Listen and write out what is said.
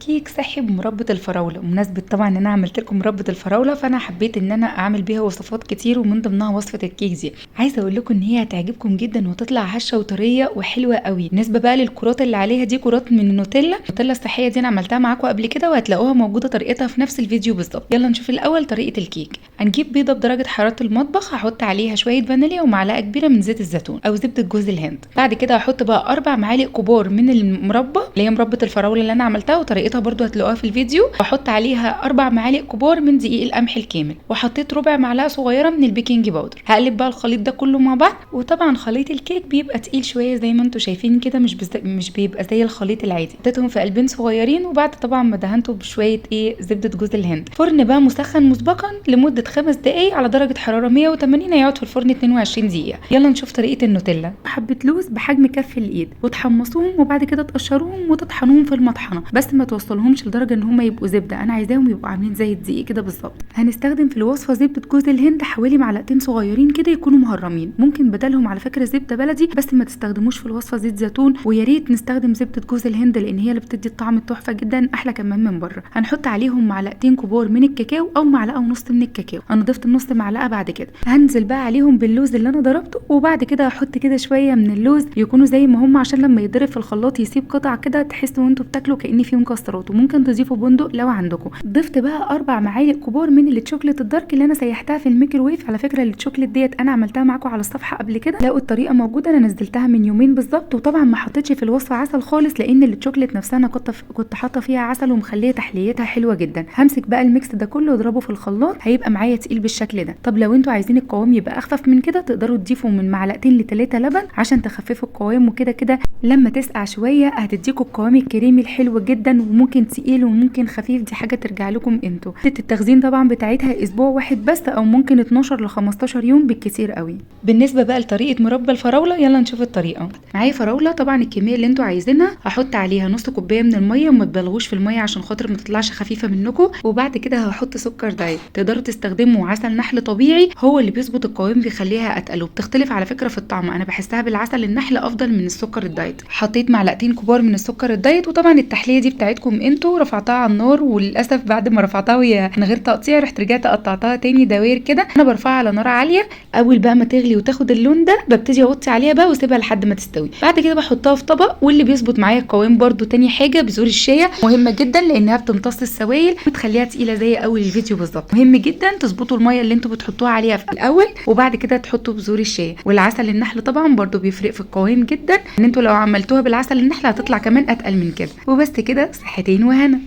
كيك صحي بمربى الفراوله. بمناسبه طبعا ان انا عملت لكم مربى الفراوله، فانا حبيت ان انا اعمل بيها وصفات كتير ومن ضمنها وصفه الكيك دي. عايزه اقول لكم ان هي هتعجبكم جدا وتطلع هشه وطريه وحلوه قوي. بالنسبه بقى للكرات اللي عليها، دي كرات من النوتيلا الصحيه دي، انا عملتها معاكم قبل كده وهتلاقوها موجوده طريقتها في نفس الفيديو بالظبط. يلا نشوف الاول طريقه الكيك. هنجيب بيضه بدرجه حراره المطبخ، هحط عليها شويه فانيليا ومعلقه كبيره من زيت الزيتون او زبده جوز الهند. بعد كده هحط بقى 4 معالق كبار من المربى اللي هي مربى الفراوله اللي انا عملتها وطريقتها برضو هتلاقوها في الفيديو. واحط عليها 4 معالق كبار من دقيق القمح الكامل، وحطيت ربع معلقه صغيره من البيكنج باودر. هقلب بقى الخليط ده كله مع بعض. وطبعا خليط الكيك بيبقى تقيل شويه زي ما انتم شايفين كده، مش بيبقى زي الخليط العادي. حطيتهم في قلبين صغيرين، وبعد طبعا ما دهنته بشويه زبده جوز الهند. فرن بقى مسخن مسبقا لمده 5 دقائق على درجه حراره 180، هيقعد في الفرن 22 دقيقه. يلا نشوف طريقه النوتيلا. حبه لوز بحجم كف الايد، وتحمصوهم وبعد كده تقشروهم وتطحنوهم في المطحنه، بس ما توصلهمش لدرجه ان هم يبقوا زبده، انا عايزاهم يبقوا عاملين زي الدقيق كده بالظبط. هنستخدم في الوصفه زبده جوز الهند حوالي معلقتين صغيرين كده يكونوا مهرمين. ممكن بدلهم على فكره زبده بلدي، بس ما تستخدموش في الوصفه زيت زيتون، ويا ريت نستخدم زبده جوز الهند لان هي اللي بتدي الطعم التحفه جدا، احلى كمان من بره. هنحط عليهم معلقتين كبار من الكاكاو او معلقه ونص من الكاكاو، انا ضفت نص معلقه. بعد كده هنزل بقى عليهم باللوز اللي انا ضربته، وبعد كده هحط كده شويه من اللوز يكونوا زي ما هم، عشان لما يضرب في الخلاط يسيب قطع كده تحسوا وانتوا بتاكلوا كأن فيه مكسرات. وممكن تضيفوا بندق لو عندكم. ضفت بقى 4 معالق كبار من الشوكليت الدارك اللي انا سيحتها في الميكروويف. على فكره الشوكليت ديت انا عملتها معاكم على الصفحه قبل كده، لقوا الطريقه موجوده، انا نزلتها من يومين بالظبط. وطبعا ما حطيتش في الوصفه عسل خالص لان الشوكليت نفسها انا كنت حاطه فيها عسل ومخليه تحليتها حلوه جدا. همسك بقى الميكس ده كله واضربه في الخلاط، هيبقى معايا تقيل بالشكل ده. طب لو انتوا عايزين القوام يبقى اخفف من كده، تقدروا تضيفوا من معلقتين ل3 لبن عشان تخففوا القوام. وكده كده لما تسقع شويه هتديكوا القوام الكريمي الحلو جدا، وممكن تقيل وممكن خفيف، دي حاجه ترجع لكم انتوا. التخزين طبعا بتاعتها اسبوع واحد بس، او ممكن 12 ل 15 يوم بالكتير قوي. بالنسبه بقى لطريقه مربى الفراوله، يلا نشوف الطريقه. معايا فراوله طبعا الكميه اللي انتوا عايزينها، هحط عليها نص كوبايه من الميه، وما تبالغوش في الميه عشان خاطر ما تطلعش خفيفه منكم. وبعد كده هحط سكر دايت، تقدروا تستخدموا عسل نحل طبيعي، هو اللي بيظبط القوام بيخليها اتقل، وبتختلف على فكره في الطعم. انا بحسها بالعسل النحل افضل من السكر الدايت. حطيت معلقتين كبار من السكر الدايت، وطبعا التحليه دي بتاعتكم انتوا. رفعتها على النار، وللاسف بعد ما رفعتها وهي من غير تقطيع رحت رجعت قطعتها تاني دواير كده. انا برفعها على نار عاليه، اول بقى ما تغلي وتاخد اللون ده ببتدي اوطي عليها بقى واسيبها لحد ما تستوي. بعد كده بحطها في طبق. واللي بيظبط معايا القوام برده تاني حاجه بذور الشيا، مهمه جدا لانها بتمتص السوائل وتخليها تقيله زي اول الفيديو بالظبط. مهم جدا تظبطوا الميه اللي انتوا بتحطوها عليها في الاول، وبعد كده تحطوا بذور الشيا. والعسل النحل طبعا برده بيفرق في القوام جدا، ان انتوا لو عملتوها بالعسل النحل هتطلع كمان اتقل من كده. وبس كده، صحتين وهنا.